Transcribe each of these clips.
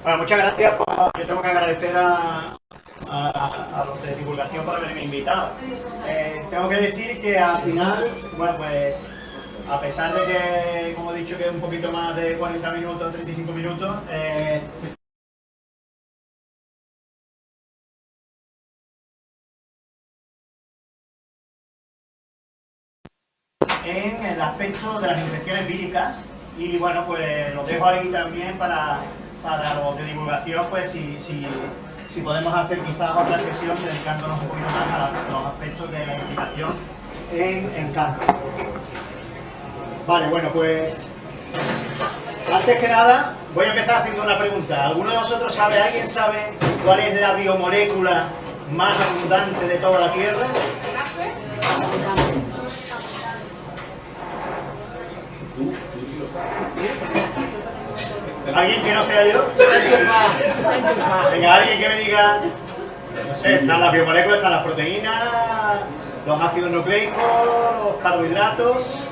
Bueno, muchas gracias. Yo tengo que agradecer a los de divulgación por haberme invitado. Tengo que decir que al final, bueno, pues a pesar de que, como he dicho, que es un poquito más de 40 minutos, 35 minutos, en el aspecto de las infecciones víricas, y bueno, pues lo dejo ahí también para los de divulgación, pues si podemos hacer quizás otra sesión dedicándonos un poquito más a los aspectos de la implicación en cáncer. Vale, bueno, pues antes que nada voy a empezar haciendo una pregunta. ¿Alguno de vosotros sabe, alguien sabe cuál es la biomolécula más abundante de toda la Tierra? ¿Alguien que no sea yo? Venga, alguien que me diga. No sé, están las biomoléculas, están las proteínas, los ácidos nucleicos, los carbohidratos.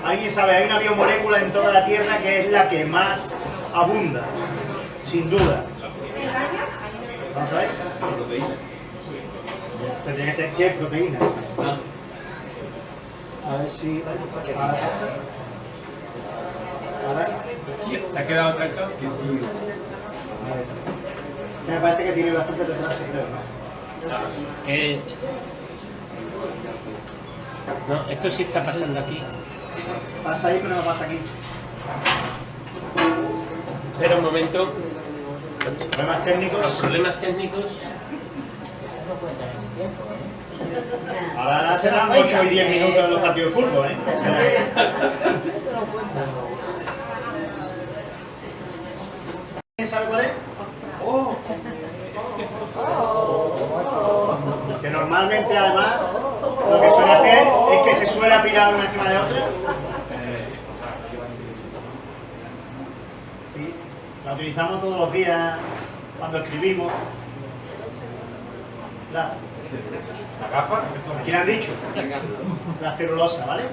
¿Alguien sabe? Hay una biomolécula en toda la Tierra que es la que más abunda, sin duda. ¿Vamos a ver? Tendría que ser ¿qué proteína? A ver si ahora pasa. A ver. ¿Se ha quedado trancado? Me parece que tiene bastante retraso, creo, ¿no? No, esto sí está pasando aquí. Pasa ahí, pero no pasa aquí. Espera un momento. Problemas técnicos. Los problemas técnicos. Ahora serán 8 y 10 minutos en los partidos de fútbol, ¿eh? ¿Quién sabe cuál es? ¡Oh! Que normalmente, además, lo que suele hacer es que se suele apilar una encima de otra. Sí, la utilizamos todos los días cuando escribimos. La gafa, ¿a quién has dicho? La celulosa, ¿vale?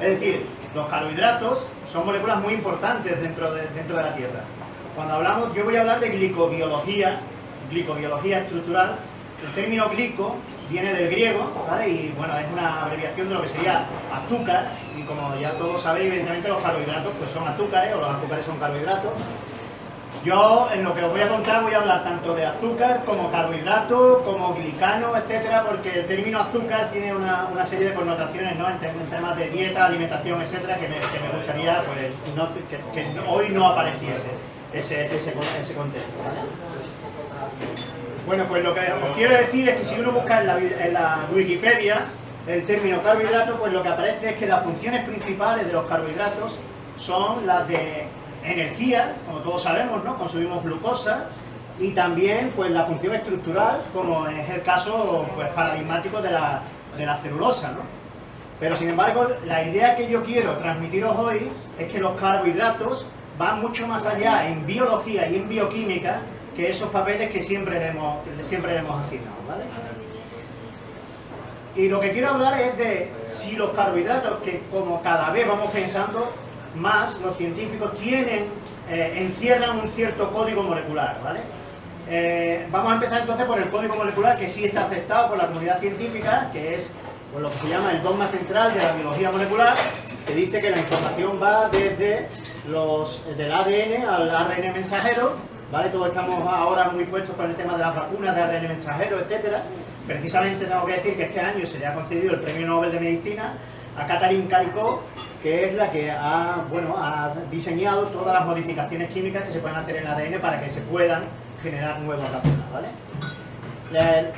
Es decir, los carbohidratos son moléculas muy importantes dentro de la Tierra. Cuando hablamos, yo voy a hablar de glicobiología estructural. El término glico viene del griego, ¿vale? Y bueno, es una abreviación de lo que sería azúcar, y como ya todos sabéis, evidentemente los carbohidratos pues son azúcares, o los azúcares son carbohidratos. Yo, en lo que os voy a contar, voy a hablar tanto de azúcar como carbohidrato, como glicano, etcétera, porque el término azúcar tiene una serie de connotaciones, ¿no? En temas de dieta, alimentación, etcétera, que me gustaría pues, que hoy no apareciese ese contexto, ¿vale? Bueno, pues lo que os quiero decir es que si uno busca en la Wikipedia el término carbohidrato, pues lo que aparece es que las funciones principales de los carbohidratos son las de energía, como todos sabemos, ¿no? Consumimos glucosa, y también pues la función estructural, como es el caso pues, paradigmático de la celulosa, ¿no? Pero sin embargo, la idea que yo quiero transmitiros hoy es que los carbohidratos van mucho más allá en biología y en bioquímica que esos papeles que siempre le hemos asignado, ¿vale? Y lo que quiero hablar es de si los carbohidratos, que como cada vez vamos pensando más, los científicos encierran un cierto código molecular, ¿vale? Vamos a empezar entonces por el código molecular que sí está aceptado por la comunidad científica, que es pues, lo que se llama el dogma central de la biología molecular, que dice que la información va desde del ADN al ARN mensajero, ¿vale? Todos estamos ahora muy puestos con el tema de las vacunas de ARN mensajero, etcétera. Precisamente tengo que decir que este año se le ha concedido el Premio Nobel de Medicina a Katalin Karikó, que es la que ha diseñado todas las modificaciones químicas que se pueden hacer en el ADN para que se puedan generar nuevas vacunas, ¿vale?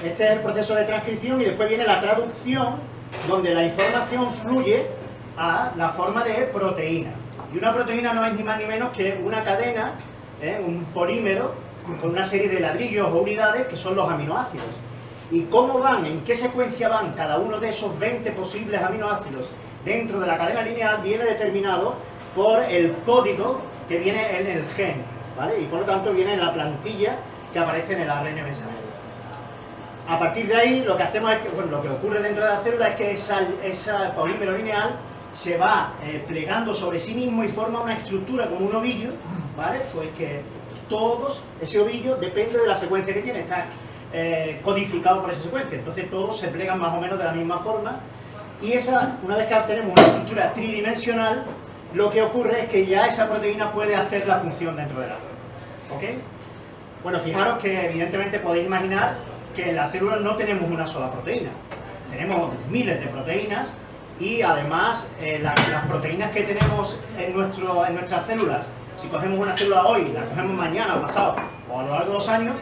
Este es el proceso de transcripción, y después viene la traducción, donde la información fluye a la forma de proteína. Y una proteína no es ni más ni menos que una cadena, un polímero, con una serie de ladrillos o unidades que son los aminoácidos. Y cómo van, en qué secuencia van cada uno de esos 20 posibles aminoácidos dentro de la cadena lineal viene determinado por el código que viene en el gen, ¿vale? Y por lo tanto viene en la plantilla que aparece en el ARN mensajero. A partir de ahí lo que hacemos es que, bueno, lo que ocurre dentro de la célula es que esa polímero lineal se va plegando sobre sí mismo y forma una estructura como un ovillo, ¿vale? Pues que todos, ese ovillo depende de la secuencia que tiene, está codificado por esa secuencia, entonces todos se plegan más o menos de la misma forma, y esa, una vez que obtenemos una estructura tridimensional, lo que ocurre es que ya esa proteína puede hacer la función dentro de la célula. ¿Ok? Bueno, fijaros que evidentemente podéis imaginar que en la célula no tenemos una sola proteína, tenemos miles de proteínas, y además las proteínas que tenemos en nuestras células, si cogemos una célula hoy, la cogemos mañana o pasado, o a lo largo de los años,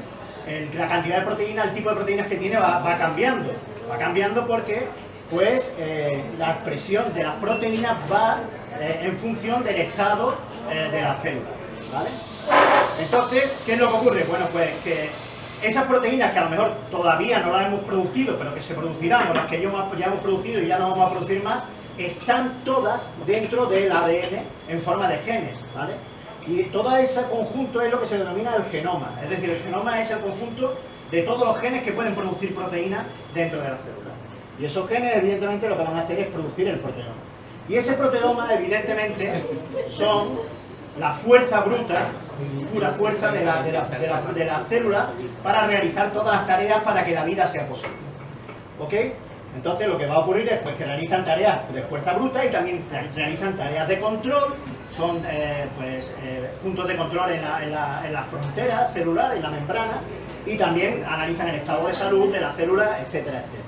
la cantidad de proteínas, el tipo de proteínas que tiene va cambiando porque pues la expresión de las proteínas va en función del estado de la célula, ¿vale? Entonces, ¿qué es lo que ocurre? Bueno, pues que esas proteínas que a lo mejor todavía no las hemos producido, pero que se producirán, o las que ya hemos producido y ya no vamos a producir más, están todas dentro del ADN en forma de genes, ¿vale? Y todo ese conjunto es lo que se denomina el genoma, es decir, el genoma es el conjunto de todos los genes que pueden producir proteínas dentro de la célula. Y esos genes, evidentemente, lo que van a hacer es producir el proteoma. Y ese proteoma, evidentemente, son la fuerza bruta, pura fuerza de la célula para realizar todas las tareas para que la vida sea posible. ¿Ok? Entonces lo que va a ocurrir es pues, que realizan tareas de fuerza bruta y también realizan tareas de control, son puntos de control en la frontera celular, en la membrana, y también analizan el estado de salud de la célula, etcétera, etcétera.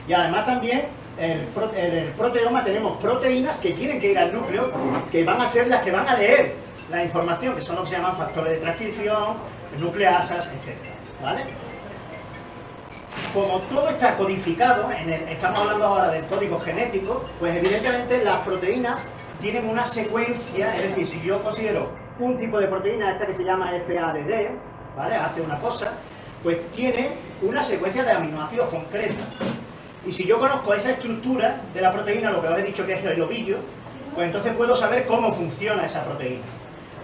Y además también en el proteoma tenemos proteínas que tienen que ir al núcleo, que van a ser las que van a leer la información, que son lo que se llaman factores de transcripción, nucleasas, etcétera, ¿vale? Como todo está codificado, estamos hablando ahora del código genético, pues evidentemente las proteínas tienen una secuencia, es decir, si yo considero un tipo de proteína, esta que se llama FADD, ¿vale? Hace una cosa, pues tiene una secuencia de aminoácidos concreta. Y si yo conozco esa estructura de la proteína, lo que os he dicho que es el ovillo, pues entonces puedo saber cómo funciona esa proteína.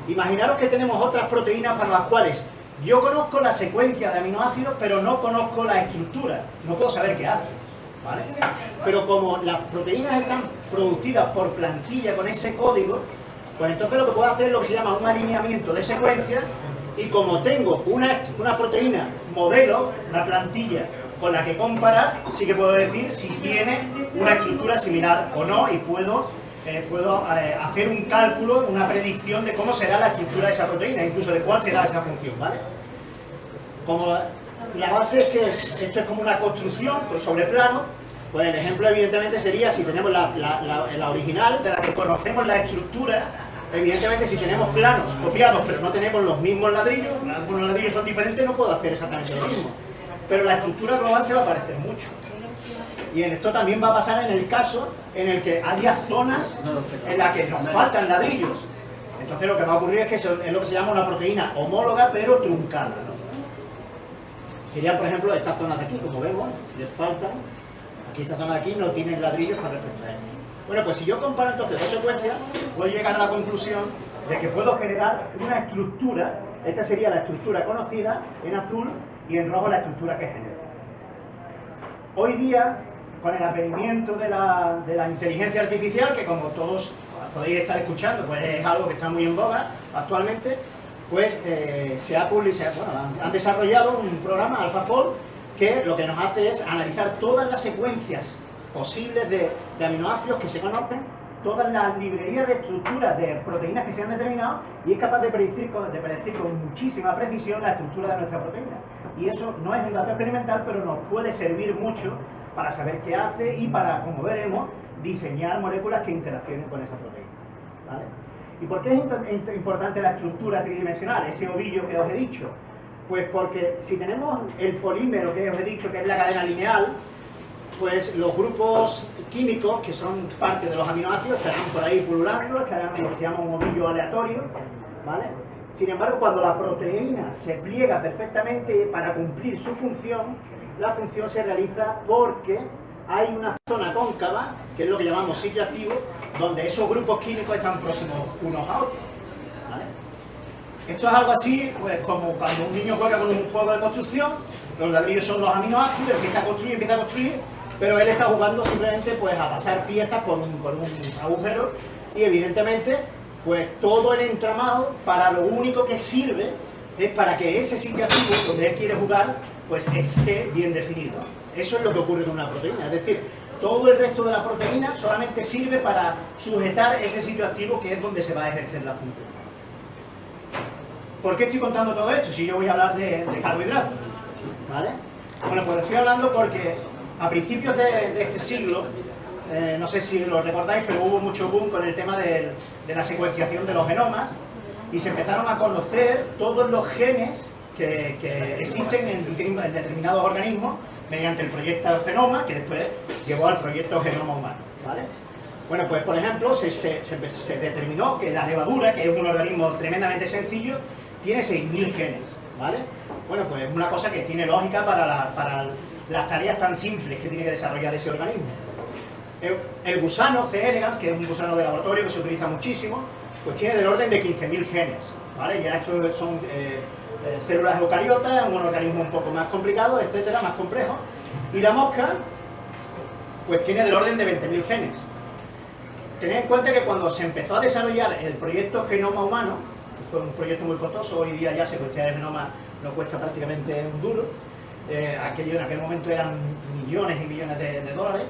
Imaginaros que tenemos otras proteínas para las cuales yo conozco la secuencia de aminoácidos, pero no conozco la estructura, no puedo saber qué hace, ¿vale? Pero como las proteínas están producidas por plantilla con ese código, pues entonces lo que puedo hacer es lo que se llama un alineamiento de secuencias, y como tengo una proteína modelo, una plantilla con la que comparar, sí que puedo decir si tiene una estructura similar o no, y puedo hacer un cálculo, una predicción de cómo será la estructura de esa proteína, incluso de cuál será esa función, ¿vale? Como la base es que esto es como una construcción sobre plano, pues el ejemplo evidentemente sería si tenemos la original, de la que conocemos la estructura. Evidentemente si tenemos planos copiados pero no tenemos los mismos ladrillos, algunos ladrillos son diferentes, no puedo hacer exactamente lo mismo, pero la estructura global se va a parecer mucho. Y en esto también va a pasar en el caso en el que haya zonas en las que nos faltan ladrillos. Entonces lo que va a ocurrir es que eso es lo que se llama una proteína homóloga pero truncada, ¿no? Serían, por ejemplo, estas zonas de aquí, como vemos, les faltan. Aquí esta zona de aquí no tienen ladrillos con respecto a esta. Bueno, pues si yo comparo entonces dos secuencias, puedo llegar a la conclusión de que puedo generar una estructura. Esta sería la estructura conocida en azul y en rojo la estructura que genero. Hoy día, con el advenimiento de la inteligencia artificial, que como todos podéis estar escuchando, pues es algo que está muy en boga actualmente, pues han desarrollado un programa, AlphaFold, que lo que nos hace es analizar todas las secuencias posibles de aminoácidos que se conocen, todas las librerías de estructuras de proteínas que se han determinado, y es capaz de predecir con muchísima precisión la estructura de nuestra proteína. Y eso no es un dato experimental, pero nos puede servir mucho para saber qué hace y para, como veremos, diseñar moléculas que interaccionen con esa proteína, ¿vale? ¿Y por qué es importante la estructura tridimensional, ese ovillo que os he dicho? Pues porque si tenemos el polímero que os he dicho, que es la cadena lineal, pues los grupos químicos, que son parte de los aminoácidos, estarán por ahí pululando, estarán en lo que se llama un ovillo aleatorio, ¿vale? Sin embargo, cuando la proteína se pliega perfectamente para cumplir su función, la función se realiza porque hay una zona cóncava, que es lo que llamamos sitio activo, donde esos grupos químicos están próximos unos a otros, ¿vale? Esto es algo así, pues como cuando un niño juega con un juego de construcción, los ladrillos son los aminoácidos, empieza a construir, pero él está jugando simplemente pues a pasar piezas por un agujero, y evidentemente pues todo el entramado para lo único que sirve es para que ese sitio activo donde él quiere jugar pues esté bien definido. Eso es lo que ocurre con una proteína, es decir, todo el resto de la proteína solamente sirve para sujetar ese sitio activo que es donde se va a ejercer la función. ¿Por qué estoy contando todo esto si yo voy a hablar de carbohidratos? ¿Vale? Bueno, pues estoy hablando porque a principios de este siglo, no sé si lo recordáis, pero hubo mucho boom con el tema de la secuenciación de los genomas y se empezaron a conocer todos los genes que existen en determinados organismos mediante el proyecto Genoma, que después llevó al proyecto Genoma Humano, ¿vale? Bueno, pues por ejemplo, se determinó que la levadura, que es un organismo tremendamente sencillo, tiene 6.000 genes, ¿vale? Bueno, pues es una cosa que tiene lógica para las tareas tan simples que tiene que desarrollar ese organismo. El gusano C. elegans, que es un gusano de laboratorio que se utiliza muchísimo, pues tiene del orden de 15.000 genes, ¿vale? Ya estos son células eucariotas, un organismo un poco más complicado, etcétera, más complejo. Y la mosca, pues tiene del orden de 20.000 genes. Tened en cuenta que cuando se empezó a desarrollar el proyecto Genoma Humano, que fue un proyecto muy costoso, hoy día ya secuenciar el genoma no cuesta prácticamente un duro, en aquel momento eran millones y millones de dólares.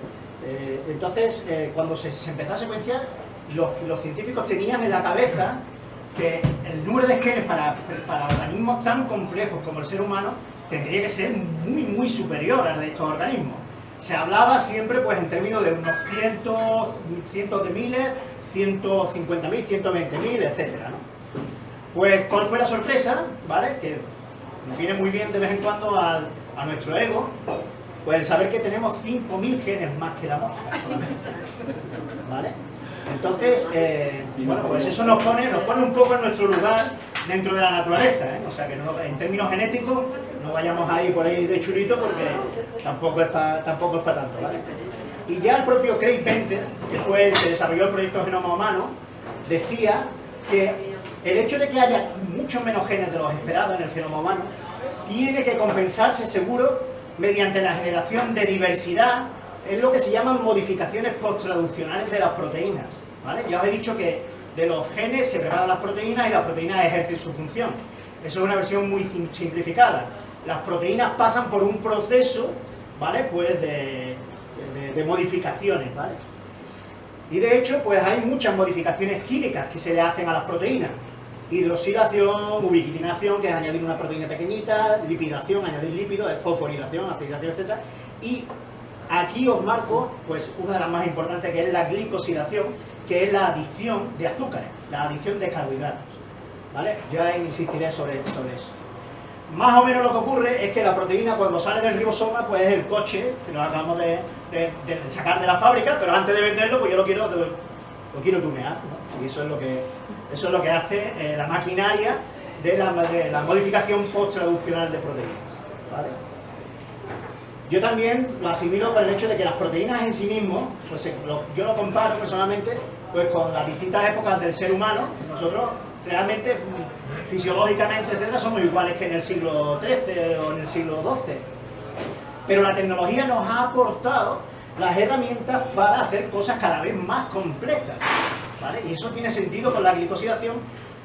Entonces, cuando se empezó a secuenciar, los científicos tenían en la cabeza que el número de genes para organismos tan complejos como el ser humano tendría que ser muy, muy superior al de estos organismos. Se hablaba siempre pues en términos de unos cientos de miles, 150.000, 120.000, etcétera, ¿no? Pues, ¿cuál fue la sorpresa? ¿Vale? Que nos viene muy bien de vez en cuando a nuestro ego, pues el saber que tenemos 5.000 genes más que la mosca, ¿vale? Entonces, bueno, pues eso nos pone un poco en nuestro lugar dentro de la naturaleza, ¿eh? O sea que no, en términos genéticos no vayamos ahí por ahí de chulito porque tampoco es para tanto, ¿vale? Y ya el propio Craig Venter, que fue el que desarrolló el proyecto Genoma Humano, decía que el hecho de que haya muchos menos genes de los esperados en el genoma humano tiene que compensarse seguro mediante la generación de diversidad en lo que se llaman modificaciones posttraduccionales de las proteínas, ¿vale? Ya os he dicho que de los genes se preparan las proteínas y las proteínas ejercen su función. Eso es una versión muy simplificada. Las proteínas pasan por un proceso, ¿vale? Pues de modificaciones, ¿vale? Y de hecho, pues hay muchas modificaciones químicas que se le hacen a las proteínas. Hidroxilación, ubiquitinación, que es añadir una proteína pequeñita, lipidación, añadir lípidos, fosforilación, acidilación, etc. Y aquí os marco, pues, una de las más importantes, que es la glicosidación, que es la adición de azúcares, la adición de carbohidratos, ¿vale? Yo insistiré sobre eso. Más o menos lo que ocurre es que la proteína, cuando sale del ribosoma, pues es el coche que nos acabamos de sacar de la fábrica, pero antes de venderlo, pues yo lo quiero tunear, ¿no? Y eso es lo que hace la maquinaria de la modificación posttraduccional de proteínas, ¿vale? Yo también lo asimilo por el hecho de que las proteínas en sí mismos, pues yo lo comparo personalmente pues con las distintas épocas del ser humano. Nosotros realmente, fisiológicamente, etcétera, somos iguales que en el siglo XIII o en el siglo XII. Pero la tecnología nos ha aportado las herramientas para hacer cosas cada vez más complejas, ¿vale? Y eso tiene sentido con la glicosidación,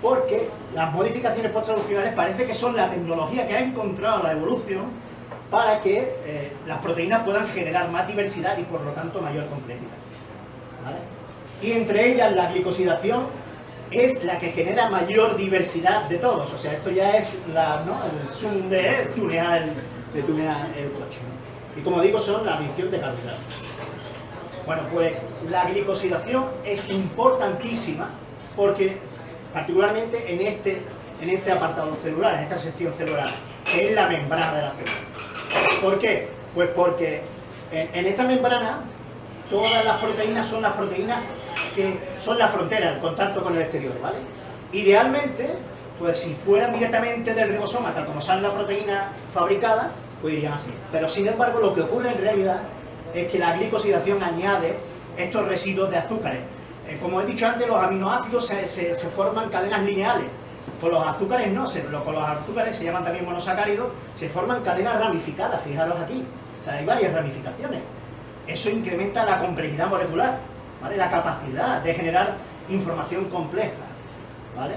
porque las modificaciones posttraduccionales parece que son la tecnología que ha encontrado la evolución para que las proteínas puedan generar más diversidad y por lo tanto mayor complejidad, ¿vale? Y entre ellas la glicosidación es la que genera mayor diversidad de todos. O sea, esto ya es el zoom de tunear el coche, ¿no? Y como digo, son la adición de carbohidratos. Bueno, pues la glicosidación es importantísima porque, particularmente en este apartado celular, en esta sección celular, que es la membrana de la célula. ¿Por qué? Pues porque en esta membrana todas las proteínas son las proteínas que son la frontera, el contacto con el exterior, ¿vale? Idealmente, pues si fueran directamente del ribosoma, tal como sale la proteína fabricada, pues irían así. Pero sin embargo, lo que ocurre en realidad es que la glicosidación añade estos residuos de azúcares. Como he dicho antes, los aminoácidos se forman cadenas lineales. Con los azúcares no, con los azúcares se llaman también monosacáridos, se forman cadenas ramificadas, fijaros aquí. O sea, hay varias ramificaciones. Eso incrementa la complejidad molecular, ¿vale? La capacidad de generar información compleja, ¿vale?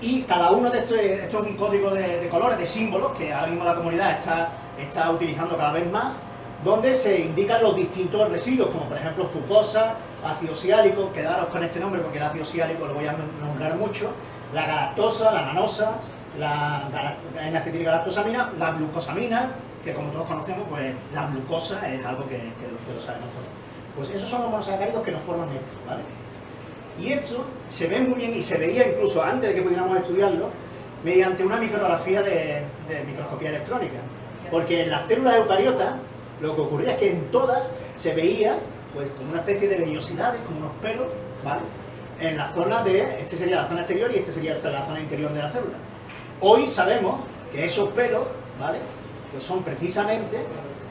Y cada uno de estos, esto es un código de colores, de símbolos, que ahora mismo la comunidad está utilizando cada vez más, donde se indican los distintos residuos, como por ejemplo fucosa, ácido siálico, quedaros con este nombre porque el ácido siálico lo voy a nombrar mucho, la galactosa, la manosa, la N-acetilgalactosamina, la glucosamina, que como todos conocemos, pues la glucosa es algo que lo sabemos todos. Pues esos son los monosacáridos que nos forman esto, ¿vale? Y esto se ve muy bien y se veía incluso antes de que pudiéramos estudiarlo mediante una micrografía de microscopía electrónica. Porque en las células eucariotas lo que ocurría es que en todas se veía pues como una especie de vellosidades, como unos pelos, ¿vale? En la zona de, este sería la zona exterior y este sería la zona interior de la célula. Hoy sabemos que esos pelos, ¿vale? Pues son precisamente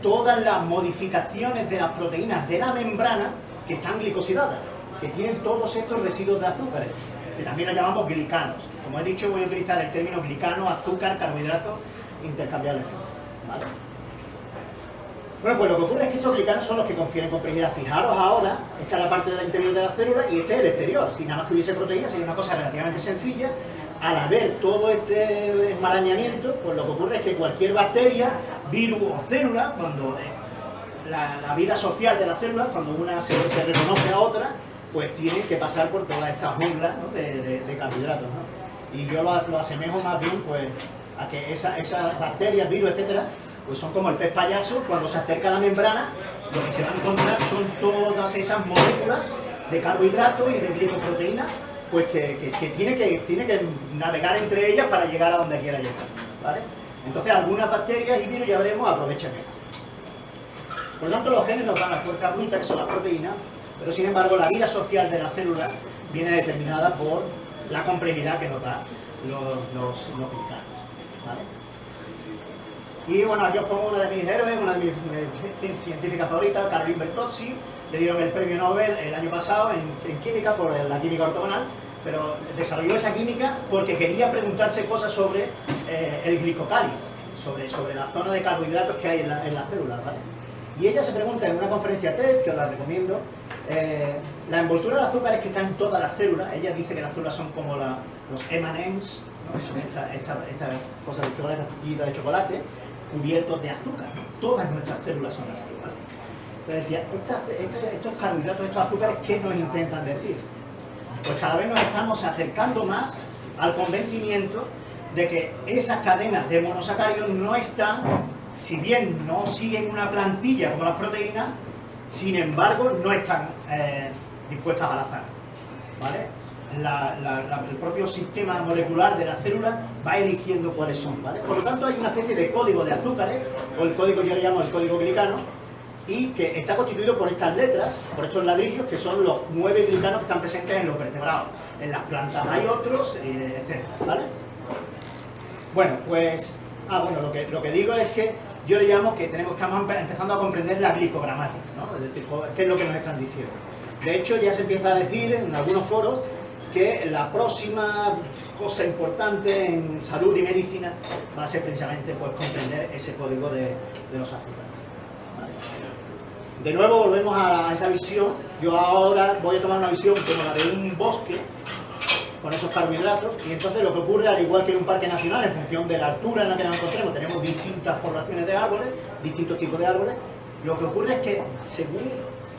todas las modificaciones de las proteínas de la membrana que están glicosidadas, que tienen todos estos residuos de azúcares, que también los llamamos glicanos. Como he dicho, voy a utilizar el término glicano, azúcar, carbohidrato, intercambiablemente, ¿vale? Bueno, pues lo que ocurre es que estos glicanos son los que confieren complejidad. Fijaros ahora, esta es la parte del interior de la célula y este es el exterior. Si nada más que hubiese proteínas sería una cosa relativamente sencilla. Al haber todo este enmarañamiento, pues lo que ocurre es que cualquier bacteria, virus o célula, cuando la vida social de la célula, cuando una se reconoce a otra, pues tiene que pasar por toda esta jungla, ¿no? de carbohidratos, ¿no? Y yo lo asemejo más bien pues a que esas bacterias, virus, etcétera, pues son como el pez payaso. Cuando se acerca a la membrana, lo que se va a encontrar son todas esas moléculas de carbohidratos y de glicoproteínas, pues que tiene que navegar entre ellas para llegar a donde quiera llegar, ¿vale? Entonces algunas bacterias y virus, ya veremos, aprovechan esto. Por lo tanto, los genes nos dan la fuerza bruta, que son las proteínas, pero sin embargo la vida social de la célula viene determinada por la complejidad que nos da los glicanos, ¿vale? Y bueno, aquí os pongo una de mis héroes, una de mis científicas favoritas, Caroline Bertozzi. Le dieron el premio Nobel el año pasado en química por la química ortogonal, pero desarrolló esa química porque quería preguntarse cosas sobre el glicocáliz, sobre la zona de carbohidratos que hay en las células, ¿vale? Y ella se pregunta en una conferencia TED, que os la recomiendo, la envoltura de azúcares que está en todas las células. Ella dice que las células son como los M&M's, ¿no? Son estas cosas de chocolate, pastillitas de chocolate, cubiertos de azúcar, ¿no? Todas nuestras células son así, ¿vale? Pero decía, estos carbohidratos, estos azúcares, ¿qué nos intentan decir? Pues cada vez nos estamos acercando más al convencimiento de que esas cadenas de monosacáridos no están, si bien no siguen una plantilla como las proteínas, sin embargo no están dispuestas al azar, ¿vale? El propio sistema molecular de la célula va eligiendo cuáles son, ¿vale? Por lo tanto hay una especie de código de azúcares, o el código, yo le llamo el código glicano, y que está constituido por estas letras, por estos ladrillos, que son los 9 glicanos que están presentes en los vertebrados. En las plantas hay otros, etc., ¿vale? Bueno, pues, bueno, lo que digo es que yo le llamo que estamos empezando a comprender la glicogramática, ¿no? Es decir, qué es lo que nos están diciendo. De hecho, ya se empieza a decir en algunos foros que la próxima cosa importante en salud y medicina va a ser precisamente pues comprender ese código de los azúcares, ¿vale? De nuevo volvemos a esa visión. Yo ahora voy a tomar una visión como la de un bosque con esos carbohidratos, y entonces lo que ocurre, al igual que en un parque nacional, en función de la altura en la que nos encontremos, tenemos distintas poblaciones de árboles, distintos tipos de árboles. Lo que ocurre es que según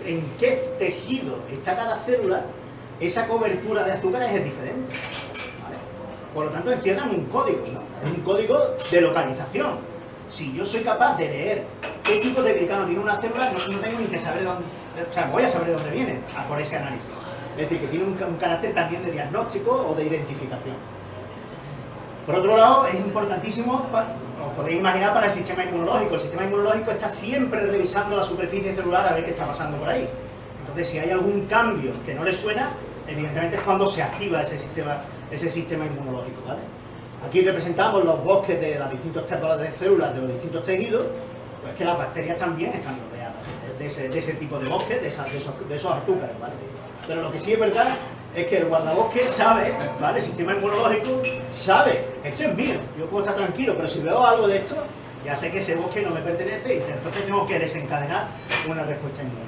en qué tejido está cada célula, esa cobertura de azúcares es diferente, ¿vale? Por lo tanto encierran un código, ¿no? Es un código de localización. Si yo soy capaz de leer qué tipo de glicano tiene una célula, no tengo ni que saber dónde, o sea, voy a saber de dónde viene por ese análisis. Es decir, que tiene un carácter también de diagnóstico o de identificación. Por otro lado, es importantísimo, os podéis imaginar, para el sistema inmunológico. El sistema inmunológico está siempre revisando la superficie celular a ver qué está pasando por ahí. Entonces, si hay algún cambio que no le suena, evidentemente es cuando se activa ese sistema inmunológico, ¿vale? Aquí representamos los bosques de las distintas tipos de células de los distintos tejidos, pues que las bacterias también están rodeadas de ese tipo de bosques, de esos azúcares, ¿vale? Pero lo que sí es verdad es que el guardabosque sabe, ¿vale? El sistema inmunológico sabe, esto es mío, yo puedo estar tranquilo, pero si veo algo de esto, ya sé que ese bosque no me pertenece y entonces tengo que desencadenar una respuesta inmune,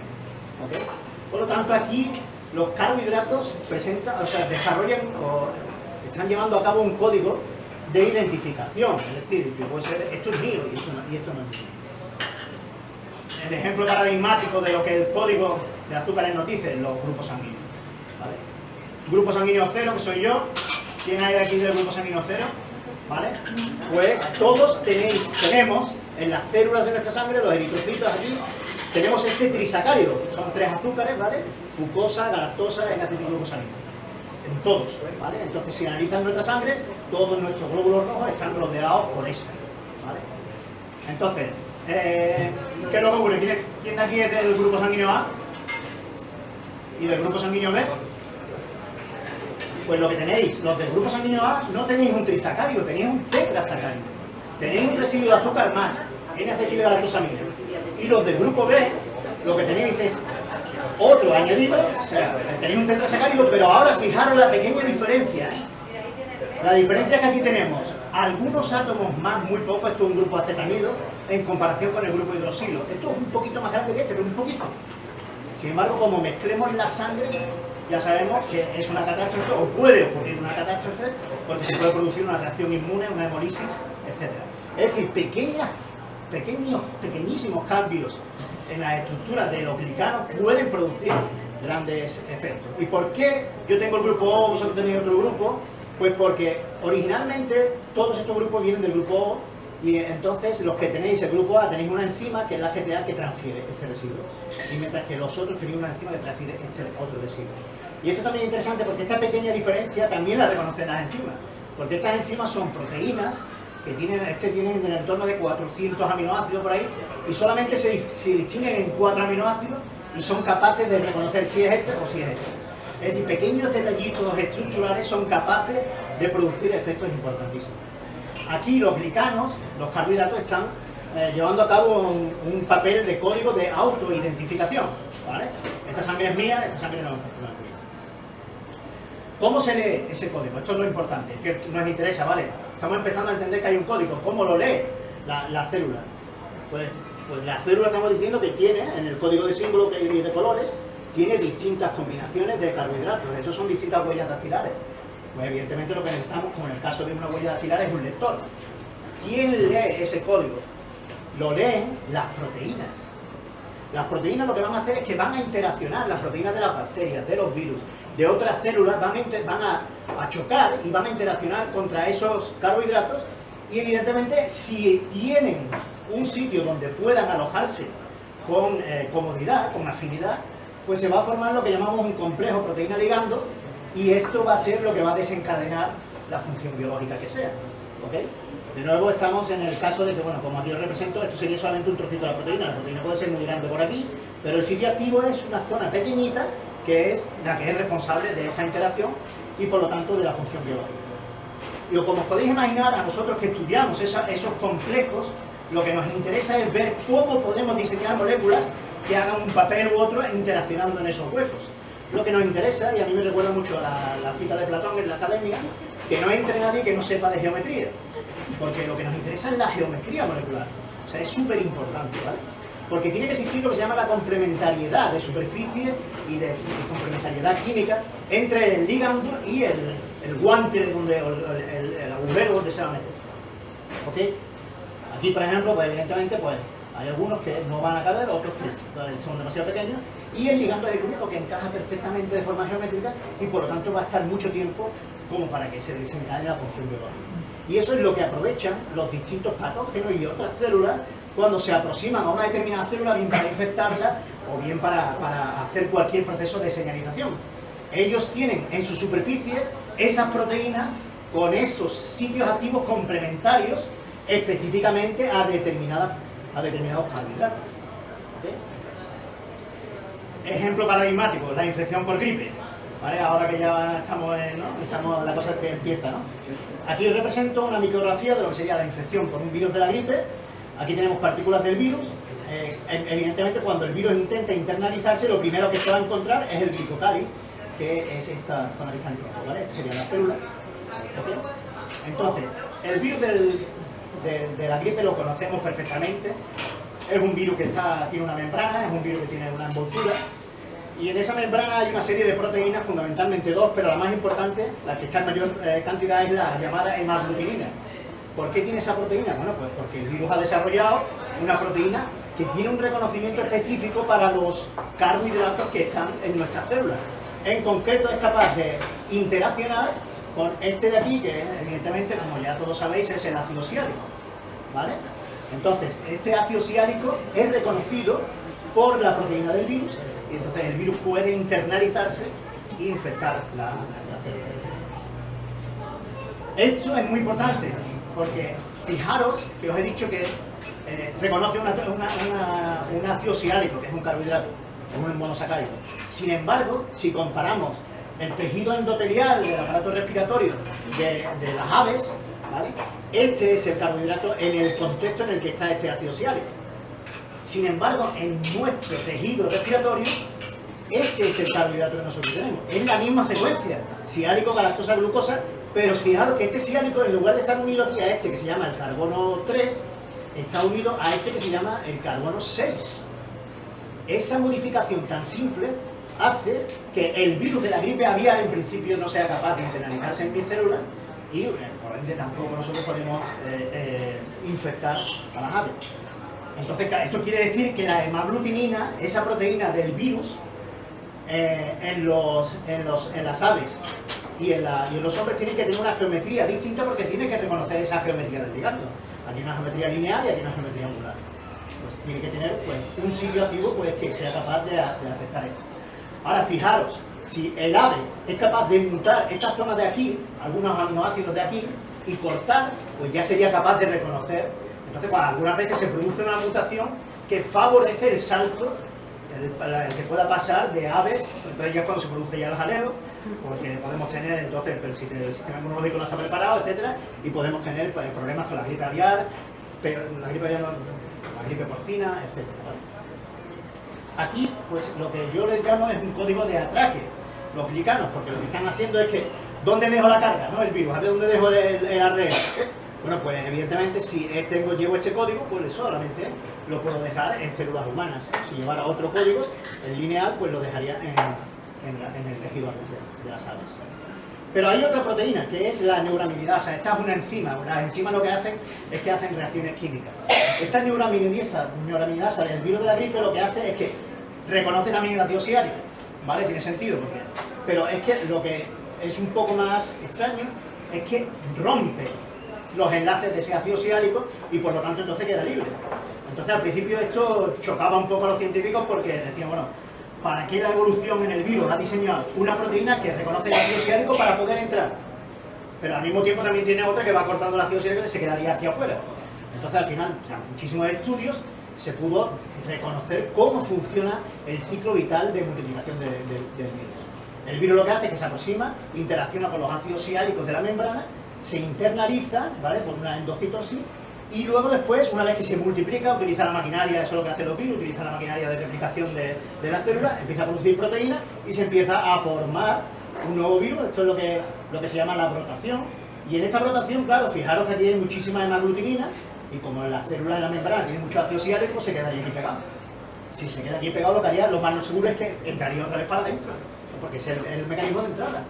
¿ok? Por lo tanto, aquí los carbohidratos desarrollan están llevando a cabo un código de identificación, es decir, que puede ser, esto es mío y esto no es mío. El ejemplo paradigmático de lo que el código de azúcares nos dice, los grupos sanguíneos, ¿vale? Grupo sanguíneo 0, que soy yo. ¿Quién hay aquí del grupo sanguíneo 0? ¿Vale? Pues todos tenemos en las células de nuestra sangre, los eritrocitos aquí, tenemos este trisacárido, son 3 azúcares, ¿vale? Fucosa, galactosa, N-acetilglucosamina. En todos, ¿vale? Entonces, si analizan nuestra sangre, todos nuestros glóbulos rojos están rodeados por eso, ¿vale? Entonces, ¿qué es lo que ocurre? ¿Quién de aquí es del grupo sanguíneo A? ¿Y del grupo sanguíneo B? Pues lo que tenéis, los del grupo sanguíneo A, no tenéis un trisacárido, tenéis un tetrasacárido. Tenéis un residuo de azúcar más, N-acetilgalactosamina. Y los del grupo B, lo que tenéis es otro añadido, o sea, tenéis un tetrasacárido, pero ahora fijaros la pequeña diferencia, ¿eh? La diferencia es que aquí tenemos algunos átomos más, muy poco, esto es un grupo acetamilo, en comparación con el grupo hidroxilo. Esto es un poquito más grande que este, pero un poquito. Sin embargo, como mezclemos la sangre, ya sabemos que es una catástrofe, o puede ocurrir una catástrofe, porque se puede producir una reacción inmune, una hemolisis, etc. Es decir, pequeñísimos cambios en las estructuras de los glicanos pueden producir grandes efectos. ¿Y por qué yo tengo el grupo O, vosotros tenéis otro grupo? Pues porque originalmente todos estos grupos vienen del grupo O, y entonces los que tenéis el grupo A tenéis una enzima que es la GTA que transfiere este residuo, y mientras que los otros tenéis una enzima que transfiere este otro residuo. Y esto también es interesante porque esta pequeña diferencia también la reconocen las enzimas, porque estas enzimas son proteínas que tienen en el entorno de 400 aminoácidos por ahí, y solamente se distinguen en 4 aminoácidos y son capaces de reconocer si es este o si es este. Es decir, pequeños detallitos estructurales son capaces de producir efectos importantísimos. Aquí los glicanos, los carbohidratos, están llevando a cabo un papel de código de autoidentificación, ¿vale? Esta sangre es mía, esta sangre no es mía. ¿Cómo se lee ese código? Esto es lo importante, que nos interesa, ¿vale? Estamos empezando a entender que hay un código. ¿Cómo lo lee la célula? Pues la célula, estamos diciendo que tiene, en el código de símbolos y de colores, tiene distintas combinaciones de carbohidratos. Eso son distintas huellas dactilares. Pues evidentemente lo que necesitamos, como en el caso de una huella dactilar, es un lector. ¿Quién lee ese código? Lo leen las proteínas. Las proteínas lo que van a hacer es que van a interaccionar, las proteínas de las bacterias, de los virus, de otras células, van a chocar y van a interaccionar contra esos carbohidratos, y evidentemente si tienen un sitio donde puedan alojarse con comodidad, con afinidad, pues se va a formar lo que llamamos un complejo proteína-ligando, y esto va a ser lo que va a desencadenar la función biológica que sea, ¿ok? De nuevo estamos en el caso de que, bueno, como aquí os represento, esto sería solamente un trocito de la proteína puede ser muy grande por aquí, pero el sitio activo es una zona pequeñita que es la que es responsable de esa interacción y por lo tanto de la función biológica. Y como os podéis imaginar, a nosotros que estudiamos esos complejos, lo que nos interesa es ver cómo podemos diseñar moléculas que hagan un papel u otro interaccionando en esos huecos. Lo que nos interesa, y a mí me recuerda mucho la cita de Platón en la academia, que no entre nadie que no sepa de geometría, porque lo que nos interesa es la geometría molecular. O sea, es súper importante, ¿vale? Porque tiene que existir lo que se llama la complementariedad de superficie y de complementariedad química entre el ligando y el guante, el agujero donde se va a meter. ¿Ok? Aquí, por ejemplo, pues evidentemente pues, hay algunos que no van a caber, otros que son demasiado pequeños, y el ligando es el único que encaja perfectamente de forma geométrica y por lo tanto va a estar mucho tiempo como para que se desencadene la función biológica. Y eso es lo que aprovechan los distintos patógenos y otras células cuando se aproximan a una determinada célula, bien para infectarla o bien para hacer cualquier proceso de señalización. Ellos tienen en su superficie esas proteínas con esos sitios activos complementarios específicamente a determinados carbohidratos. ¿Okay? Ejemplo paradigmático, la infección por gripe. ¿Vale? Ahora que ya estamos la cosa que empieza, ¿no? Aquí os represento una micrografía de lo que sería la infección por un virus de la gripe. Aquí tenemos partículas del virus. Evidentemente, cuando el virus intenta internalizarse, lo primero que se va a encontrar es el glicocáliz, que es esta zona que está en rojo, ¿vale? Esta sería la célula. ¿Okay? Entonces, el virus de la gripe lo conocemos perfectamente. Es un virus que tiene una membrana, es un virus que tiene una envoltura. Y en esa membrana hay una serie de proteínas, fundamentalmente dos, pero la más importante, la que está en mayor cantidad, es la llamada hemaglutinina. ¿Por qué tiene esa proteína? Bueno, pues porque el virus ha desarrollado una proteína que tiene un reconocimiento específico para los carbohidratos que están en nuestras células. En concreto es capaz de interaccionar con este de aquí, que evidentemente, como ya todos sabéis, es el ácido siálico, ¿vale? Entonces, este ácido siálico es reconocido por la proteína del virus, y entonces el virus puede internalizarse e infectar la célula. Esto es muy importante, porque fijaros que os he dicho que reconoce un ácido siálico, que es un carbohidrato, es un monosacárido. Sin embargo, si comparamos el tejido endotelial del aparato respiratorio de las aves, ¿vale? Este es el carbohidrato en el contexto en el que está este ácido siálico. Sin embargo, en nuestro tejido respiratorio, este es el carbohidrato que nosotros tenemos. Es la misma secuencia, siálico, galactosa, glucosa, pero fijaros que este siálico, en lugar de estar unido aquí a este que se llama el carbono 3, está unido a este que se llama el carbono 6. Esa modificación tan simple hace que el virus de la gripe aviar en principio no sea capaz de internalizarse en mis células y por ende tampoco nosotros podemos infectar a las aves. Entonces esto quiere decir que la hemaglutinina, esa proteína del virus, en las aves y en los hombres tiene que tener una geometría distinta porque tiene que reconocer esa geometría del ligando. Aquí hay una geometría lineal y aquí hay una geometría angular. Pues tiene que tener un sitio activo pues, que sea capaz de aceptar esto. Ahora fijaros, si el ave es capaz de mutar esta zona de aquí, algunos aminoácidos de aquí, y cortar, pues ya sería capaz de reconocer. Entonces, bueno, algunas veces se produce una mutación que favorece el salto, el que pueda pasar de aves, entonces ya cuando se produce ya los alelos, porque podemos tener entonces el sistema inmunológico no está preparado, etcétera, y podemos tener pues, problemas con la gripe aviar, pero la gripe aviar no, la gripe porcina, etcétera. ¿Vale? Aquí, pues lo que yo les llamo es un código de atraque, los glicanos, porque lo que están haciendo es que, ¿dónde dejo la carga? ¿No? El virus, ¿a dónde dejo el ARN? Bueno, pues evidentemente si llevo este código, pues solamente lo puedo dejar en células humanas. Si llevara otro código, el lineal, pues lo dejaría en el tejido de las aves. Pero hay otra proteína, que es la neuraminidasa. Esta es una enzima. Las enzimas lo que hacen es que hacen reacciones químicas. Esta neuraminidasa del virus de la gripe lo que hace es que reconoce también el ácido siálico. ¿Vale? Tiene sentido, porque... pero es que lo que es un poco más extraño es que rompe los enlaces de ese ácido siálico y por lo tanto entonces queda libre. Entonces al principio esto chocaba un poco a los científicos porque decían, bueno, ¿para qué la evolución en el virus ha diseñado una proteína que reconoce el ácido siálico para poder entrar? Pero al mismo tiempo también tiene otra que va cortando el ácido siálico y se quedaría hacia afuera. Entonces al final, tras muchísimos estudios, se pudo reconocer cómo funciona el ciclo vital de multiplicación del virus. El virus lo que hace es que se aproxima, interacciona con los ácidos siálicos de la membrana, se internaliza, ¿vale?, por una endocitosis, y luego después, una vez que se multiplica, utiliza la maquinaria, eso es lo que hacen los virus, utiliza la maquinaria de replicación de la célula, empieza a producir proteínas y se empieza a formar un nuevo virus. Esto es lo que se llama la brotación. Y en esta brotación, claro, fijaros que aquí hay muchísima hemaglutinina y como la célula de la membrana tiene mucho ácido siálico, se quedaría aquí pegado. Si se queda aquí pegado, lo que haría, lo más seguro es que entraría otra vez para adentro, porque es el mecanismo de entrada.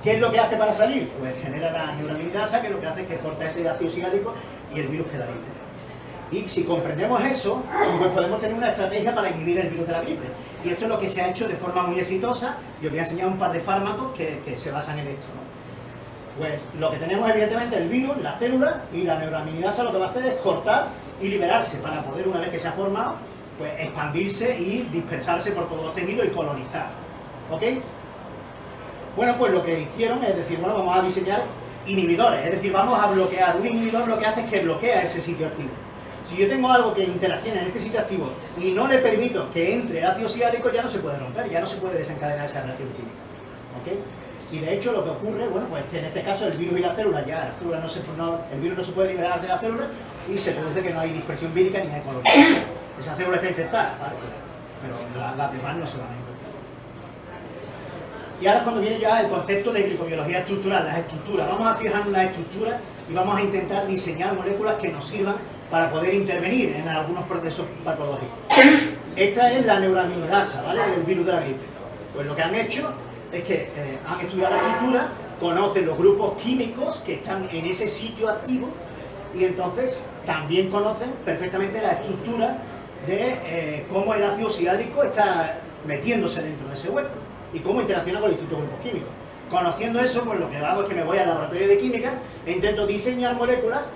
¿Qué es lo que hace para salir? Pues genera la neuraminidasa, que lo que hace es que corta ese ácido siálico y el virus queda libre. Y si comprendemos eso, pues podemos tener una estrategia para inhibir el virus de la gripe. Y esto es lo que se ha hecho de forma muy exitosa, y os voy a enseñar un par de fármacos que se basan en esto, ¿no? Pues lo que tenemos evidentemente el virus, la célula, y la neuraminidasa lo que va a hacer es cortar y liberarse para poder, una vez que se ha formado, pues expandirse y dispersarse por todos los tejidos y colonizar. ¿Ok? Bueno, pues lo que hicieron es decir, bueno, vamos a diseñar inhibidores, es decir, vamos a bloquear. Un inhibidor lo que hace es que bloquea ese sitio activo. Si yo tengo algo que interacciona en este sitio activo y no le permito que entre el ácido siálico, ya no se puede romper, ya no se puede desencadenar esa reacción química. ¿Ok? Y de hecho lo que ocurre, bueno, pues que en este caso el virus y la célula, ya la célula el virus no se puede liberar de la célula y se produce que no hay dispersión vírica ni hay colonización. Esa célula está infectada, ¿vale? Pero las demás no se van a infectar. Y ahora es cuando viene ya el concepto de glicobiología estructural, las estructuras. Vamos a fijarnos en las estructuras y vamos a intentar diseñar moléculas que nos sirvan para poder intervenir en algunos procesos patológicos. Esta es la neuraminidasa, ¿vale?, del virus de la gripe. Pues lo que han hecho es que han estudiado la estructura, conocen los grupos químicos que están en ese sitio activo y entonces también conocen perfectamente la estructura de cómo el ácido silálico está metiéndose dentro de ese hueco y cómo interacciona con los distintos grupos químicos. Conociendo eso, pues lo que hago es que me voy al laboratorio de química e intento diseñar moléculas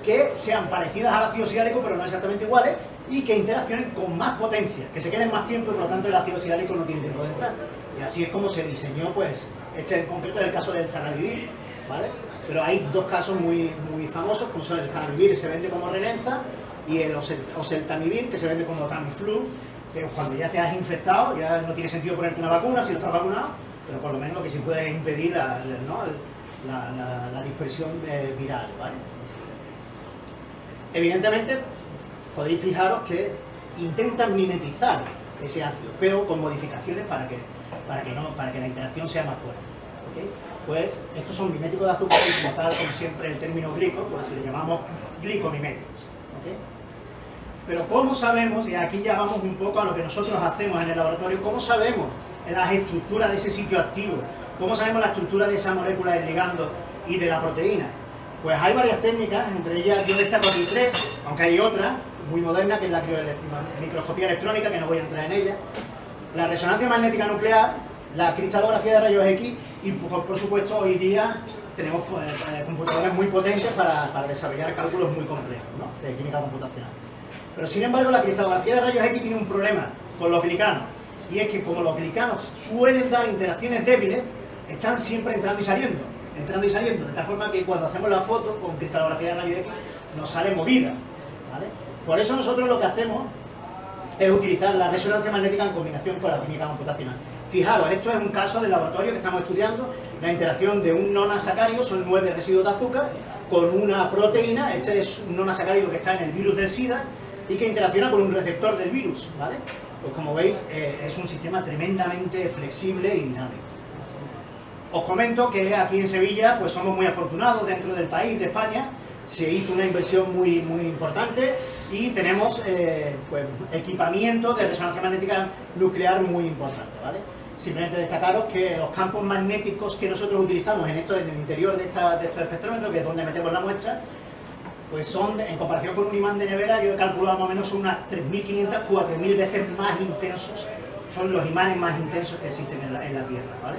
que sean parecidas al ácido silálico pero no exactamente iguales y que interaccionen con más potencia, que se queden más tiempo y por lo tanto el ácido silálico no tiene tiempo de entrar. Y así es como se diseñó, pues, este en concreto es el caso del zanavivir, ¿vale? Pero hay dos casos muy famosos, como son el zanavivir, que se vende como Relenza, y el oseltamivir, que se vende como Tamiflu, que cuando ya te has infectado, ya no tiene sentido ponerte una vacuna si no estás vacunado, pero por lo menos lo que sí puede es impedir la dispersión viral, ¿vale? Evidentemente, podéis fijaros que intentan mimetizar ese ácido, pero con modificaciones para que la interacción sea más fuerte, ¿okay? Pues estos son miméticos de azúcar y como tal, como siempre el término glico, pues le llamamos glicomiméticos, ¿okay? Pero ¿cómo sabemos, y aquí ya vamos un poco a lo que nosotros hacemos en el laboratorio, cómo sabemos las estructuras de ese sitio activo, cómo sabemos la estructura de esa molécula del ligando y de la proteína? Pues hay varias técnicas, entre ellas yo destaco aquí tres, aunque hay otra muy moderna, que es la microscopía electrónica, que no voy a entrar en ella, la resonancia magnética nuclear, la cristalografía de rayos X y, por supuesto, hoy día tenemos computadores muy potentes para desarrollar cálculos muy complejos, ¿no?, de química computacional. Pero, sin embargo, la cristalografía de rayos X tiene un problema con los glicanos, y es que como los glicanos suelen dar interacciones débiles, están siempre entrando y saliendo, de tal forma que cuando hacemos la foto con cristalografía de rayos X nos sale movida, ¿vale? Por eso nosotros lo que hacemos es utilizar la resonancia magnética en combinación con la química computacional. Fijaros, esto es un caso de laboratorio que estamos estudiando, la interacción de un nonasacárido, son 9 residuos de azúcar, con una proteína. Este es un nonasacárido que está en el virus del SIDA y que interacciona con un receptor del virus, ¿vale? Pues como veis, es un sistema tremendamente flexible y dinámico. Os comento que aquí en Sevilla pues somos muy afortunados dentro del país, de España. Se hizo una inversión muy importante y tenemos pues, equipamiento de resonancia magnética nuclear muy importante, ¿vale? Simplemente destacaros que los campos magnéticos que nosotros utilizamos en el interior de estos espectrómetros, que es donde metemos la muestra, pues son, en comparación con un imán de nevera, yo he calculado más o menos unas 3.500, 4.000 veces más intensos. Son los imanes más intensos que existen en la Tierra, ¿vale?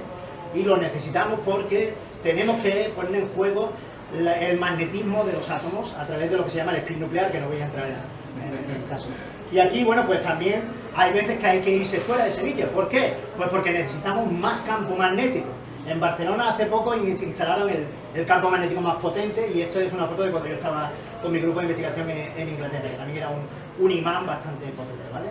Y los necesitamos porque tenemos que poner en juego el magnetismo de los átomos a través de lo que se llama el spin nuclear, que no voy a entrar en el caso. Y aquí, bueno, pues también hay veces que hay que irse fuera de Sevilla. ¿Por qué? Pues porque necesitamos más campo magnético. En Barcelona hace poco instalaron el campo magnético más potente, y esto es una foto de cuando yo estaba con mi grupo de investigación en Inglaterra, que también era un imán bastante potente, ¿vale?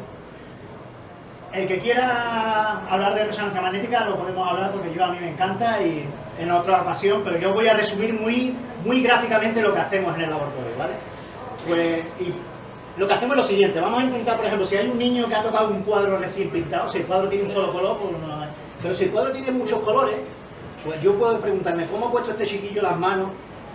El que quiera hablar de resonancia magnética lo podemos hablar, porque a mí me encanta y en otra ocasión, pero yo voy a resumir muy gráficamente lo que hacemos en el laboratorio, ¿vale? Pues lo que hacemos es lo siguiente: vamos a intentar, por ejemplo, si hay un niño que ha tocado un cuadro recién pintado, si el cuadro tiene un solo color, pues no, pero si el cuadro tiene muchos colores, pues yo puedo preguntarme ¿cómo ha puesto este chiquillo las manos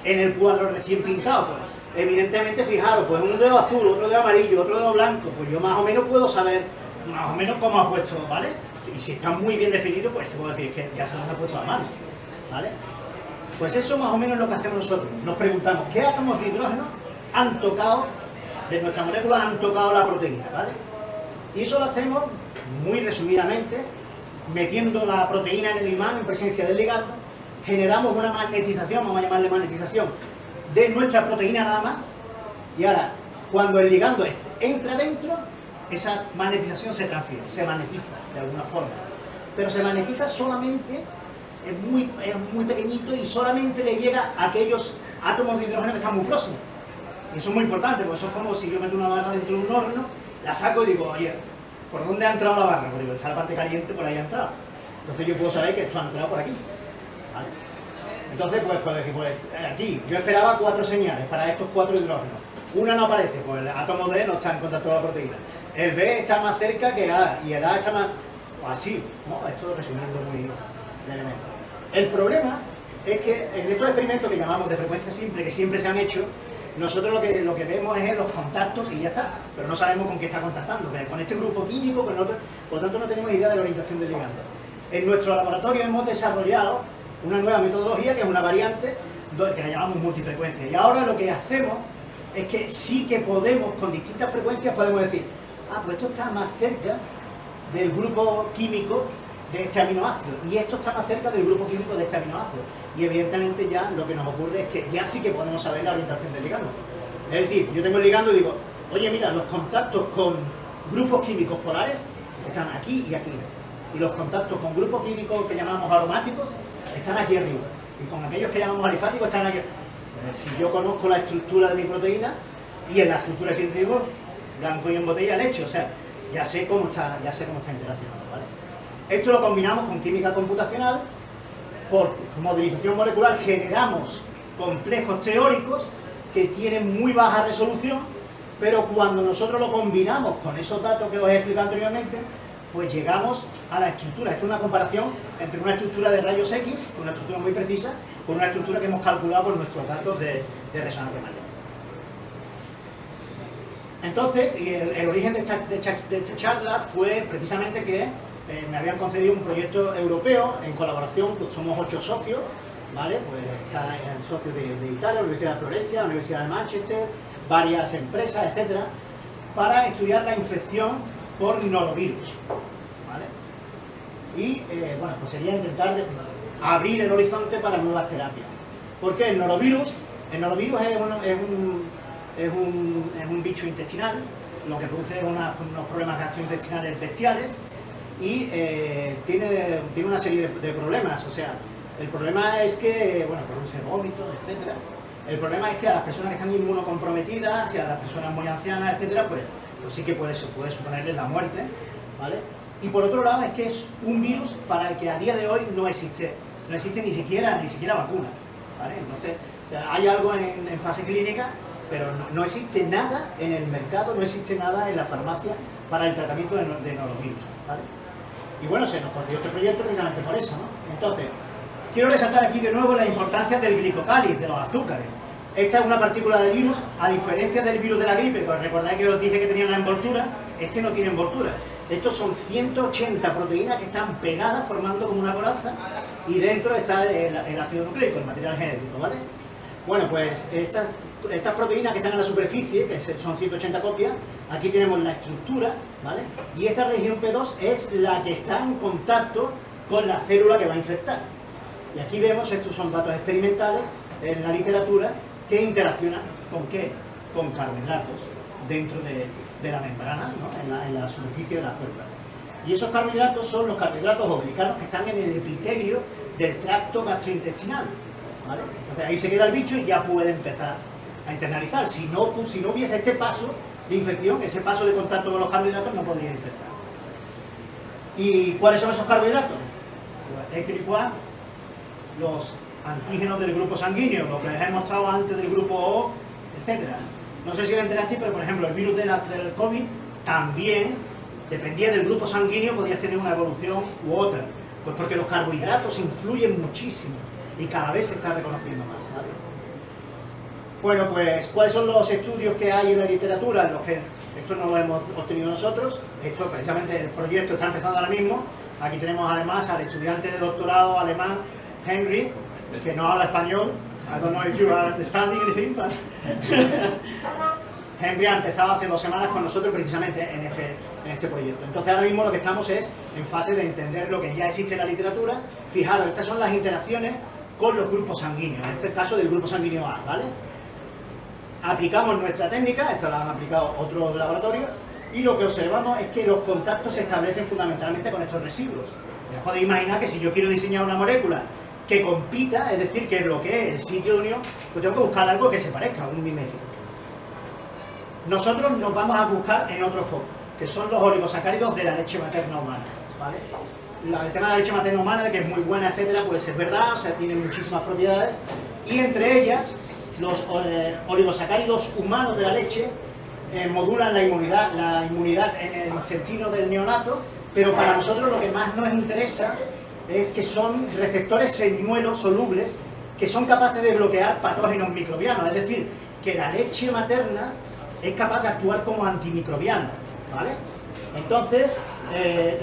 en el cuadro recién pintado? Pues evidentemente, fijaros, pues un dedo azul, otro dedo amarillo, otro dedo blanco, pues yo más o menos puedo saber más o menos cómo ha puesto, ¿vale? Y si está muy bien definido, pues te puedo decir que ya se nos ha puesto la mano, ¿vale? Pues eso más o menos es lo que hacemos nosotros. Nos preguntamos qué átomos de hidrógeno han tocado, de nuestra molécula, han tocado la proteína, ¿vale? Y eso lo hacemos muy resumidamente, metiendo la proteína en el imán en presencia del ligando, generamos una magnetización, vamos a llamarle magnetización, de nuestra proteína nada más, y ahora, cuando el ligando entra dentro, esa magnetización se transfiere, se magnetiza de alguna forma, pero se magnetiza solamente, es muy pequeñito y solamente le llega a aquellos átomos de hidrógeno que están muy próximos. Y eso es muy importante, porque eso es como si yo meto una barra dentro de un horno, la saco y digo, oye, ¿por dónde ha entrado la barra? Pues digo, está la parte caliente, por ahí ha entrado. Entonces yo puedo saber que esto ha entrado por aquí, ¿vale? Entonces pues puedo decir, pues aquí yo esperaba 4 señales para estos 4 hidrógenos. Una no aparece, pues el átomo D no está en contacto con la proteína. El B está más cerca que el A, y el A está más... o así, ¿no? Esto resumiendo muy levemente. El problema es que en estos experimentos que llamamos de frecuencia simple, que siempre se han hecho, nosotros lo que vemos es los contactos y ya está, pero no sabemos con qué está contactando, que con este grupo químico, con otro, por lo tanto no tenemos idea de la orientación del ligando. En nuestro laboratorio hemos desarrollado una nueva metodología que es una variante que la llamamos multifrecuencia. Y ahora lo que hacemos es que sí que podemos, con distintas frecuencias, podemos decir, ah, pues esto está más cerca del grupo químico de este aminoácido y esto está más cerca del grupo químico de este aminoácido. Y evidentemente ya lo que nos ocurre es que ya sí que podemos saber la orientación del ligando. Es decir, yo tengo el ligando y digo, oye, mira, los contactos con grupos químicos polares están aquí y aquí. Y los contactos con grupos químicos que llamamos aromáticos están aquí arriba. Y con aquellos que llamamos alifáticos están aquí. Si yo conozco la estructura de mi proteína y en la estructura científica, blanco y en botella leche, o sea, ya sé cómo está interaccionando, ¿vale? Esto lo combinamos con química computacional. Por modelización molecular generamos complejos teóricos que tienen muy baja resolución, pero cuando nosotros lo combinamos con esos datos que os he explicado anteriormente, pues llegamos a la estructura. Esto es una comparación entre una estructura de rayos X, una estructura muy precisa, con una estructura que hemos calculado con nuestros datos de resonancia magnética. Entonces, y el origen de esta charla fue precisamente que me habían concedido un proyecto europeo en colaboración, pues somos 8 socios, ¿vale? Pues está el socio de Italia, la Universidad de Florencia, la Universidad de Manchester, varias empresas, etcétera, para estudiar la infección por norovirus, ¿vale? Y bueno, pues sería intentar abrir el horizonte para nuevas terapias. Porque el norovirus es un bicho intestinal, lo que produce unos problemas gastrointestinales bestiales y tiene una serie de problemas. O sea, el problema es que, bueno, produce vómitos, etcétera. El problema es que a las personas que están inmunocomprometidas y a las personas muy ancianas, etcétera, pues sí que puede suponerles la muerte, ¿vale? Y por otro lado es que es un virus para el que a día de hoy no existe ni siquiera vacuna, ¿vale? Entonces, o sea, hay algo en fase clínica, pero no existe nada en el mercado, no existe nada en la farmacia para el tratamiento de norovirus, ¿vale? Y bueno, se nos concedió este proyecto precisamente por eso, ¿no? Entonces, quiero resaltar aquí de nuevo la importancia del glicocáliz, de los azúcares. Esta es una partícula del virus, a diferencia del virus de la gripe, que os recordáis que os dije que tenía una envoltura, este no tiene envoltura. Estos son 180 proteínas que están pegadas formando como una coraza y dentro está el ácido nucleico, el material genético, ¿vale? Bueno, pues estas proteínas que están en la superficie, que son 180 copias, aquí tenemos la estructura, ¿vale? Y esta región P2 es la que está en contacto con la célula que va a infectar. Y aquí vemos, estos son datos experimentales en la literatura que interaccionan ¿con qué? Con carbohidratos dentro de la membrana, ¿no? en la superficie de la célula. Y esos carbohidratos son los carbohidratos obligados que están en el epitelio del tracto gastrointestinal, ¿vale? Entonces ahí se queda el bicho y ya puede empezar a internalizar. Si no hubiese este paso de infección, ese paso de contacto con los carbohidratos, no podría infectar. ¿Y cuáles son esos carbohidratos? Pues ECRI-4, los antígenos del grupo sanguíneo, lo que les he mostrado antes del grupo O, etcétera. No sé si os enterasteis, pero por ejemplo el virus del COVID también dependía del grupo sanguíneo, podías tener una evolución u otra. Pues porque los carbohidratos influyen muchísimo y cada vez se está reconociendo más, ¿vale? Bueno, pues ¿cuáles son los estudios que hay en la literatura? En los que esto no lo hemos obtenido nosotros, esto precisamente el proyecto está empezando ahora mismo. Aquí tenemos además al estudiante de doctorado alemán Henry, que no habla español. I don't know if you are understanding anything, but Henry ha empezado hace 2 semanas con nosotros precisamente en este proyecto. Entonces ahora mismo lo que estamos es en fase de entender lo que ya existe en la literatura. Fijaros, estas son las interacciones con los grupos sanguíneos, en este caso del grupo sanguíneo A, ¿vale? Aplicamos nuestra técnica, esta la han aplicado otros laboratorios, y lo que observamos es que los contactos se establecen fundamentalmente con estos residuos. Ya podéis imaginar que si yo quiero diseñar una molécula que compita, es decir, que bloquee el sitio de unión, pues tengo que buscar algo que se parezca, un mimético. Nosotros nos vamos a buscar en otro foco, que son los oligosacáridos de la leche materna humana, ¿vale? El tema de la leche materna humana, de que es muy buena, etcétera, pues es verdad, o sea, tiene muchísimas propiedades, y entre ellas, los oligosacáridos humanos de la leche modulan la inmunidad en el intestino del neonato, pero para nosotros lo que más nos interesa es que son receptores señuelos solubles que son capaces de bloquear patógenos microbianos, es decir, que la leche materna es capaz de actuar como antimicrobiana, ¿vale? Entonces,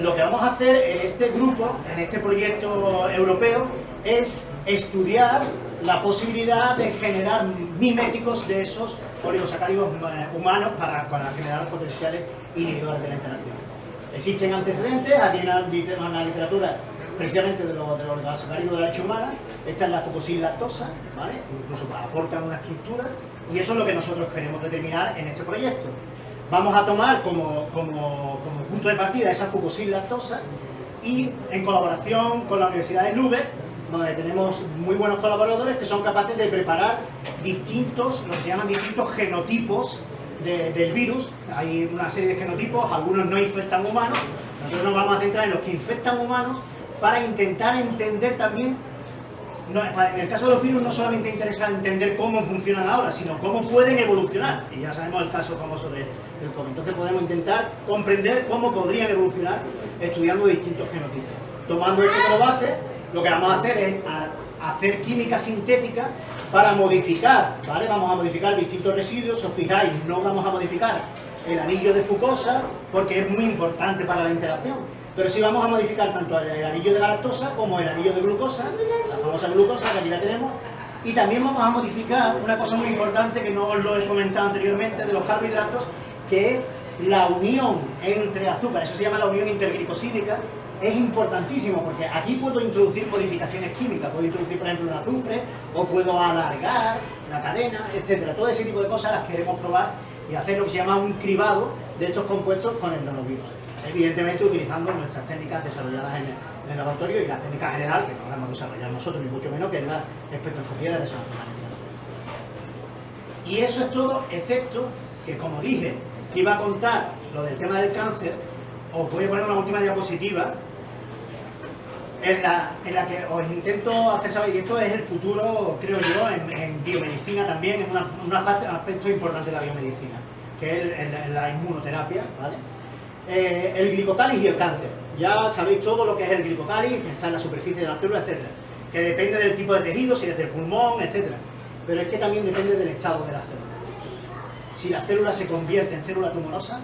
lo que vamos a hacer en este grupo, en este proyecto europeo, es estudiar la posibilidad de generar miméticos de esos oligosacáridos humanos para generar potenciales inhibidores de la interacción. Existen antecedentes, aquí hay una literatura precisamente de los oligosacáridos de la leche humana. Esta es la fucosil-lactosa, ¿vale? Incluso aportan una estructura, y eso es lo que nosotros queremos determinar en este proyecto. Vamos a tomar como punto de partida esa fucosil-lactosa, y en colaboración con la Universidad de Lübeck, donde tenemos muy buenos colaboradores que son capaces de preparar distintos, lo que se llaman distintos genotipos del virus. Hay una serie de genotipos, algunos no infectan humanos. Nosotros nos vamos a centrar en los que infectan humanos para intentar entender también, en el caso de los virus no solamente interesa entender cómo funcionan ahora, sino cómo pueden evolucionar, y ya sabemos el caso famoso del COVID. Entonces podemos intentar comprender cómo podrían evolucionar estudiando distintos genotipos. Tomando esto como base, lo que vamos a hacer es hacer química sintética para modificar, ¿vale? Vamos a modificar distintos residuos. Si os fijáis, no vamos a modificar el anillo de fucosa porque es muy importante para la interacción, pero sí vamos a modificar tanto el anillo de galactosa como el anillo de glucosa, la famosa glucosa que aquí la tenemos, y también vamos a modificar una cosa muy importante que no os lo he comentado anteriormente de los carbohidratos, que es la unión entre azúcar. Eso se llama la unión interglicosídica. Es importantísimo porque aquí puedo introducir modificaciones químicas, puedo introducir por ejemplo un azufre, o puedo alargar la cadena, etcétera. Todo ese tipo de cosas las queremos probar y hacer lo que se llama un cribado de estos compuestos con el nanovirus. Evidentemente utilizando nuestras técnicas desarrolladas en el laboratorio y la técnica general, que no la hemos desarrollado nosotros ni mucho menos, que es la espectroscopía de resonancia magnética. Y eso es todo, excepto que, como dije, que iba a contar lo del tema del cáncer. Os voy a poner una última diapositiva en la que os intento hacer saber, y esto es el futuro, creo yo, en biomedicina también, es un aspecto importante de la biomedicina, que es la inmunoterapia, ¿vale? El glicocáliz y el cáncer. Ya sabéis todo lo que es el glicocáliz, que está en la superficie de la célula, etcétera, que depende del tipo de tejido, si es del pulmón, etcétera, pero es que también depende del estado de la célula. Si la célula se convierte en célula tumorosa,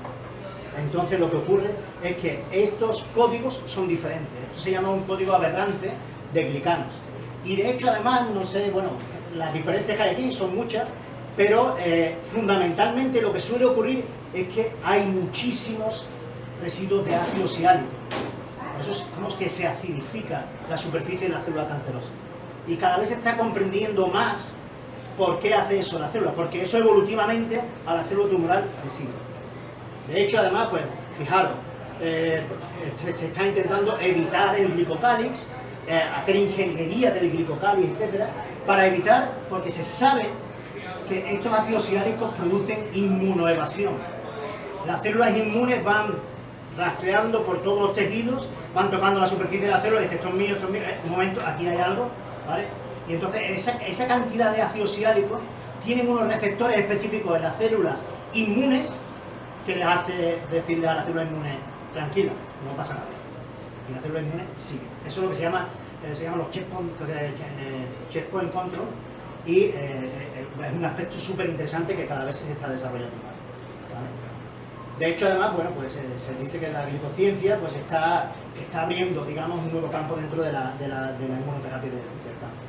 entonces lo que ocurre es que estos códigos son diferentes. Esto se llama un código aberrante de glicanos. Y de hecho, además, no sé, bueno, las diferencias que hay aquí son muchas, pero fundamentalmente lo que suele ocurrir es que hay muchísimos residuos de ácido siálico. Por eso es como que se acidifica la superficie de la célula cancerosa. Y cada vez se está comprendiendo más por qué hace eso la célula, porque eso evolutivamente a la célula tumoral le sigue. De hecho, además, pues, fijaros, se está intentando evitar el glicocálix, hacer ingeniería del glicocálix, etcétera, para evitar, porque se sabe que estos ácidos siálicos producen inmunoevasión. Las células inmunes van rastreando por todos los tejidos, van tocando la superficie de la célula y dicen, esto es mío, un momento, aquí hay algo, ¿vale? Y entonces esa cantidad de ácidos siálicos tienen unos receptores específicos en las células inmunes que les hace decirle a la célula inmune, tranquila, no pasa nada. Y la célula inmune sigue. Eso es lo que se llama los checkpoint control, y es un aspecto súper interesante que cada vez se está desarrollando más, ¿vale? De hecho, además, bueno, pues se dice que la glicociencia pues está abriendo, digamos, un nuevo campo dentro de la inmunoterapia del cáncer.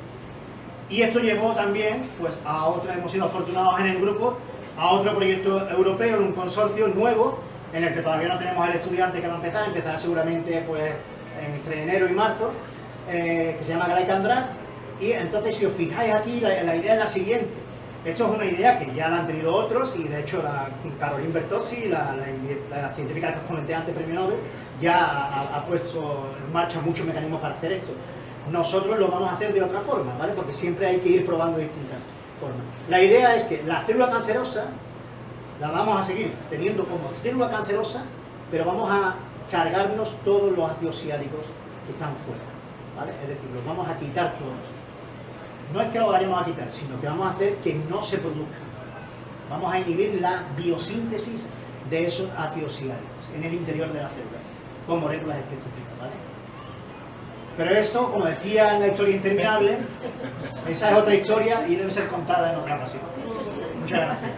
Y esto llevó también, pues, a otra, hemos sido afortunados en el grupo, a otro proyecto europeo, en un consorcio nuevo, en el que todavía no tenemos al estudiante que va a empezar, empezará seguramente pues entre enero y marzo, que se llama Glycandran. Y entonces, si os fijáis aquí, la idea es la siguiente. Esto es una idea que ya la han tenido otros, y de hecho la Caroline Bertozzi, la científica que os comenté antes, premio Nobel, ya ha puesto en marcha muchos mecanismos para hacer esto. Nosotros lo vamos a hacer de otra forma, ¿vale? Porque siempre hay que ir probando distintas formas. La idea es que la célula cancerosa la vamos a seguir teniendo como célula cancerosa, pero vamos a cargarnos todos los ácidos siálicos que están fuera, ¿vale? Es decir, los vamos a quitar todos. No es que lo vayamos a quitar, sino que vamos a hacer que no se produzcan. Vamos a inhibir la biosíntesis de esos ácidos siálicos en el interior de la célula, con moléculas específicas, ¿vale? Pero eso, como decía en la historia interminable, esa es otra historia y debe ser contada en otra ocasión. Muchas gracias.